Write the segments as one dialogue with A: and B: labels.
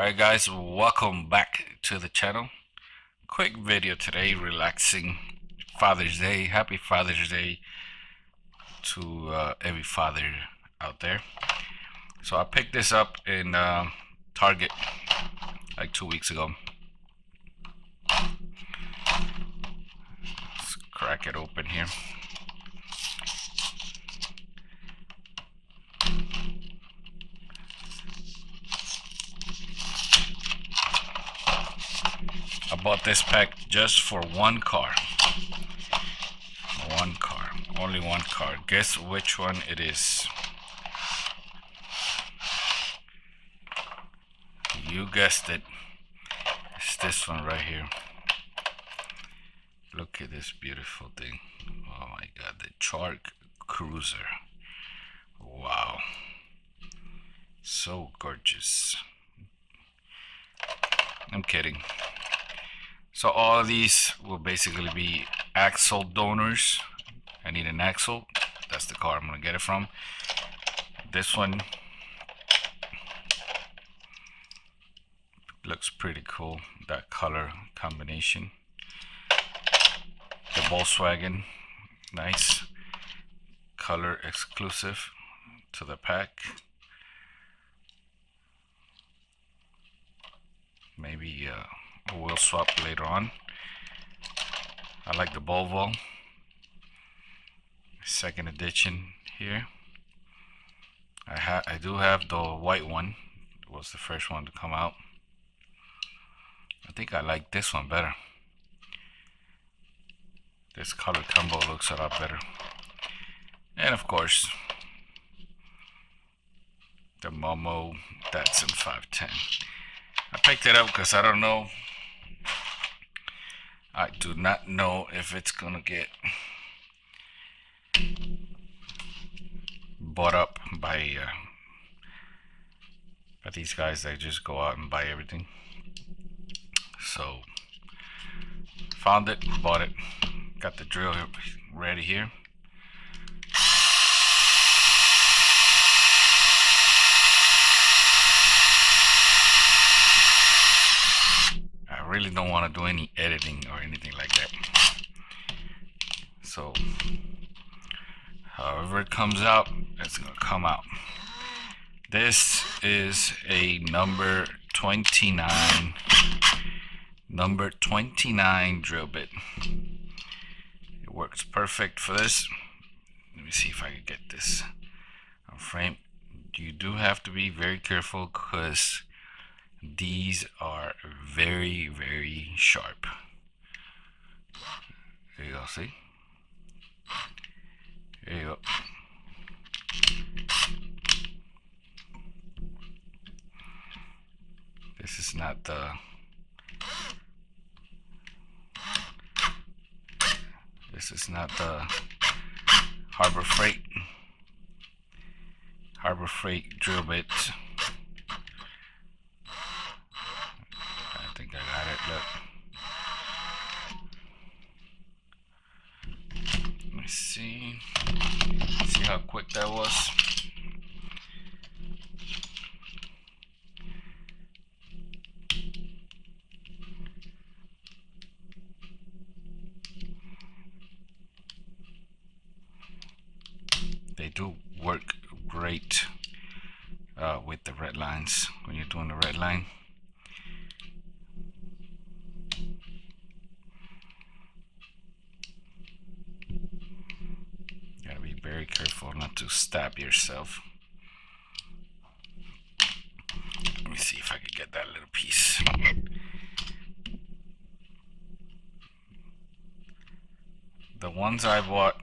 A: Alright guys, welcome back to the channel. Quick video today, relaxing Father's Day. Happy Father's Day to every father out there. So I picked this up in Target like 2 weeks ago. Let's crack it open here. I bought this pack just for one car. Only one car. Guess which one it is? You guessed it. It's this one right here. Look at this beautiful thing. Oh my god, the Shark Cruiser. Wow. So gorgeous. I'm kidding. So all of these will basically be axle donors. I need an axle. That's the car I'm gonna get it from. This one looks pretty cool. That color combination. The Volkswagen, nice. Color exclusive to the pack. Maybe a wheel swap later on. I like the Volvo. Second edition here. I do have the white one. It was the first one to come out. I think I like this one better. This color combo looks a lot better. And of course, the Momo Datsun 510. I picked it up because I don't know. I do not know if it's gonna get bought up by these guys that just go out and buy everything. So found it, bought it, got the drill ready here. I really don't want to do any editing or anything like that. So however it comes out, it's gonna come out. This is a number 29 drill bit. It works perfect for this. Let me see if I can get this on frame. You do have to be very careful because these are very, very sharp. There you go, see? There you go. This is not the Harbor Freight drill bit. I think I got it. Look. Let me see. See how quick that was. They do work great with the red lines when you're doing the red line. You gotta be very careful not to stab yourself. Let me see if I can get that little piece. The ones I bought,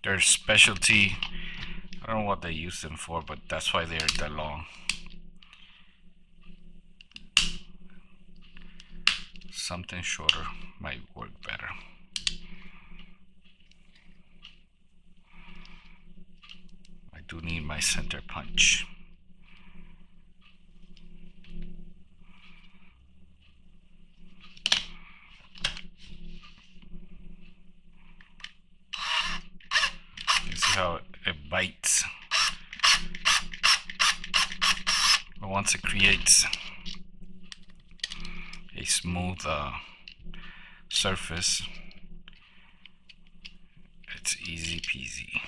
A: they're specialty. I don't know what they use them for, but that's why they're that long. Something shorter might work better. I do need my center punch. how it bites. But once it creates a smooth surface, it's easy peasy.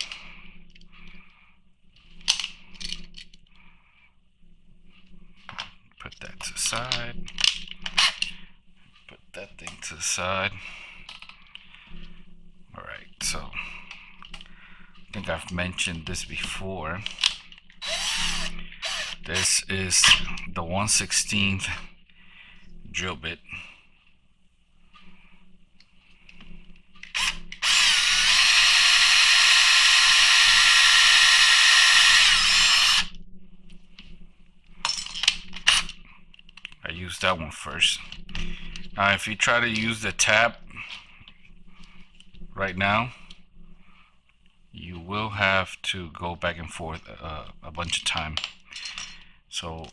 A: Put that to the side. Put that thing to the side. Alright, so I think I've mentioned this before. This is the 1/16 drill bit. I use that one first. Now if you try to use the tab right now, you will have to go back and forth a bunch of time. So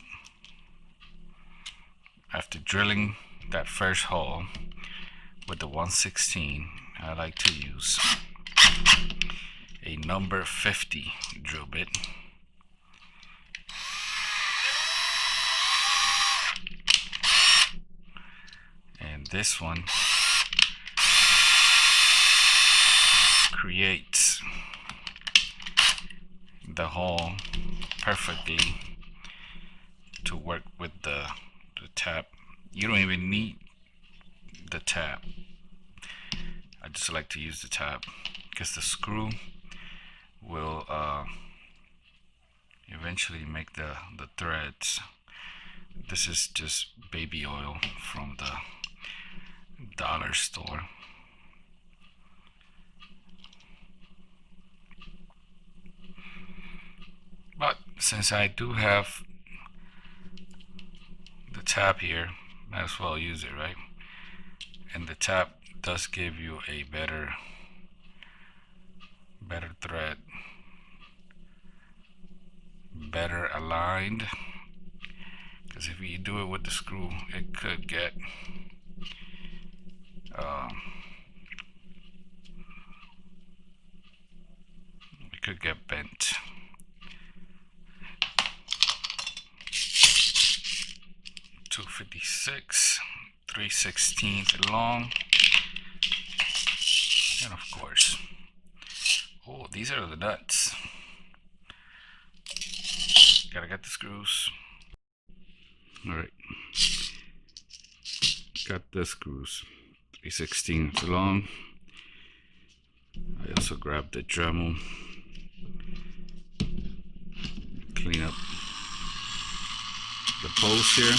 A: after drilling that first hole with the 1/16, I like to use a number 50 drill bit. And this one creates the hole perfectly to work with the tab. You don't even need the tab. I just like to use the tab because the screw will eventually make the threads. This is just baby oil from the dollar store. But since I do have the tab here, might as well use it, right? And the tab does give you a better thread, better aligned, because if you do it with the screw, it could get bent. .256, 3/16 long, and of course, oh, these are the nuts. Gotta get the screws. All right, got the screws. 3/16 long. I also grabbed the Dremel. Clean up the post here.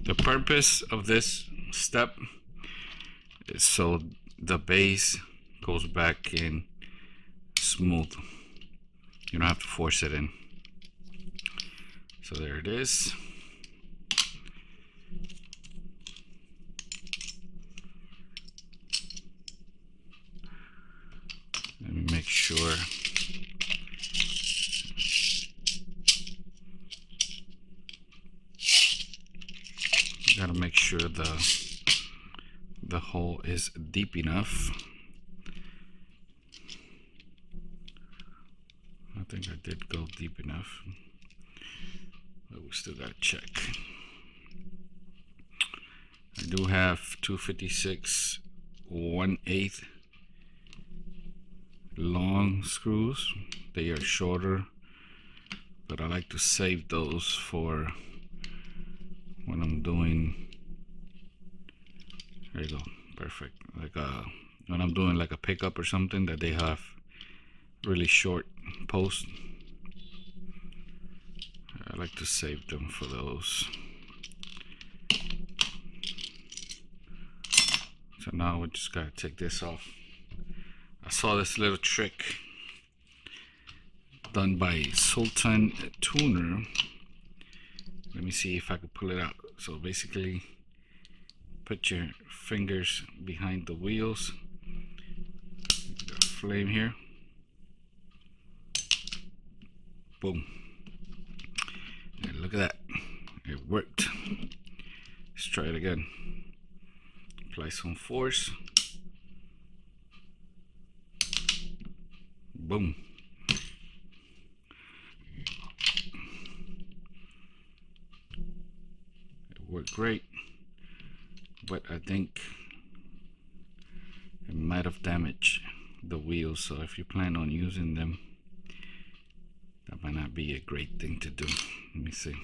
A: The purpose of this step is so the base goes back in smooth. You don't have to force it in. So there it is. Let me make sure. You gotta make sure the hole is deep enough. I think I did go deep enough, but we still gotta check. I do have 256 1/8 long screws. They are shorter, but I like to save those for when I'm doing, there you go, perfect, like when I'm doing like a pickup or something that they have really short posts. I like to save them for those. So now we just gotta take this off. I saw this little trick done by Sultan Tuner. Let me see if I could pull it out. So basically Put your fingers behind the wheels. Got a flame here. Boom. And look at that. It worked. Let's try it again. Apply some force. Boom. It worked great, but I think it might have damaged the wheels, so if you plan on using them, that might not be a great thing to do. Let me see.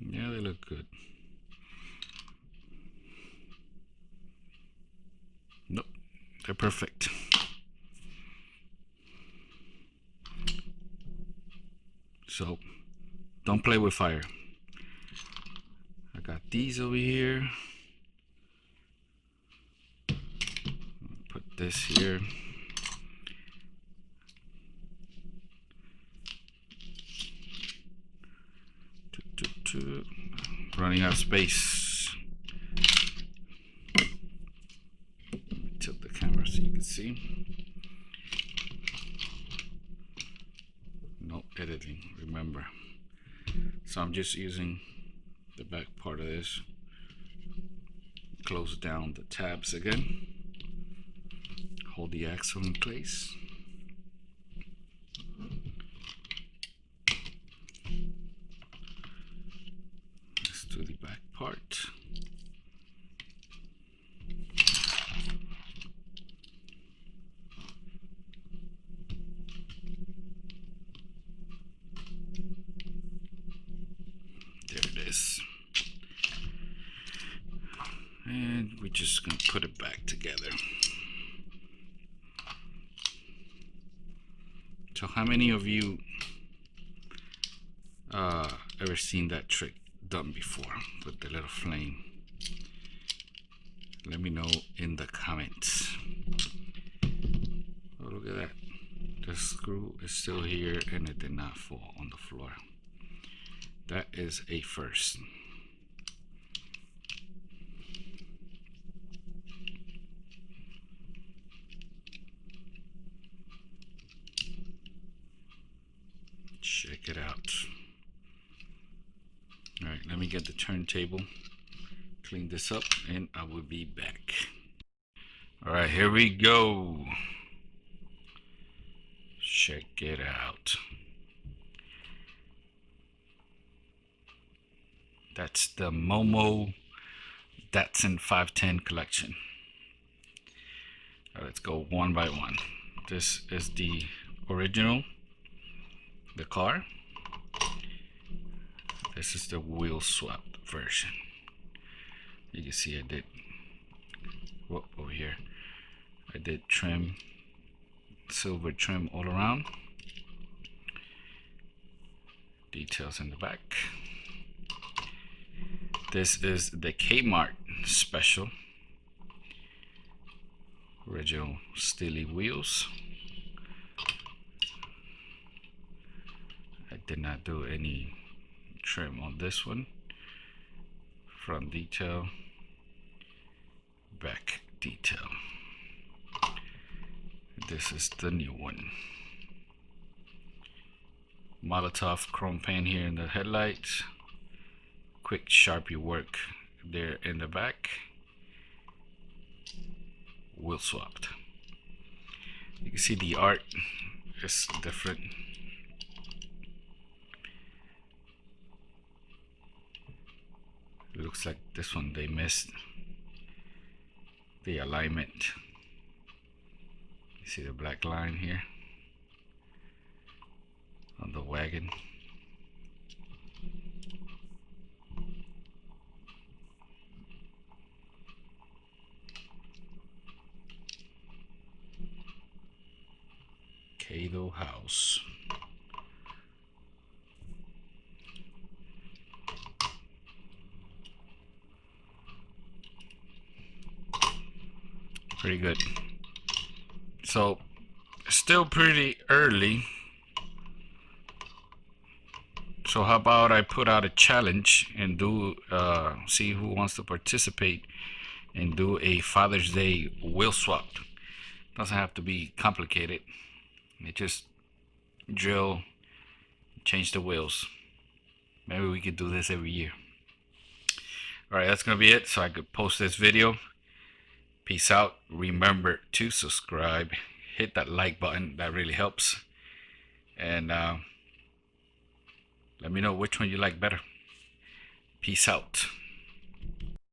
A: Yeah, they look good. Nope, they're perfect. So don't play with fire. I got these over here. Put this here. Running out of space. Tilt the camera so you can see. No editing, remember. So I'm just using the back part of this. Close down the tabs again. Hold the axle in place. Let's do the back part. There it is. And we're just gonna put it back together. So how many of you ever seen that trick done before with the little flame? Let me know in the comments. Oh, look at that. The screw is still here and it did not fall on the floor. That is a first. Check it out. All right, let me get the turntable, clean this up, and I will be back. All right, here we go. Check it out. That's the Momo Datsun 510 collection. All right, let's go one by one. This is the original, the car. This is the wheel swapped version. You can see I did, whoop, over here, I did trim, silver trim all around. Details in the back. This is the Kmart special. Original steely wheels. I did not do any trim on this one. Front detail, back detail. This is the new one. Molotov chrome paint here in the headlights. Quick Sharpie work there in the back. Wheel swapped. You can see the art is different. It looks like this one they missed the alignment. You see the black line here on the wagon. Cato House. Pretty good. So still pretty early. So how about I put out a challenge and do see who wants to participate and do a Father's Day wheel swap. Doesn't have to be complicated. It just drill, change the wheels. Maybe we could do this every year. Alright, that's gonna be it. So I could post this video. Peace out. Remember to subscribe. Hit that like button. That really helps. And let me know which one you like better. Peace out.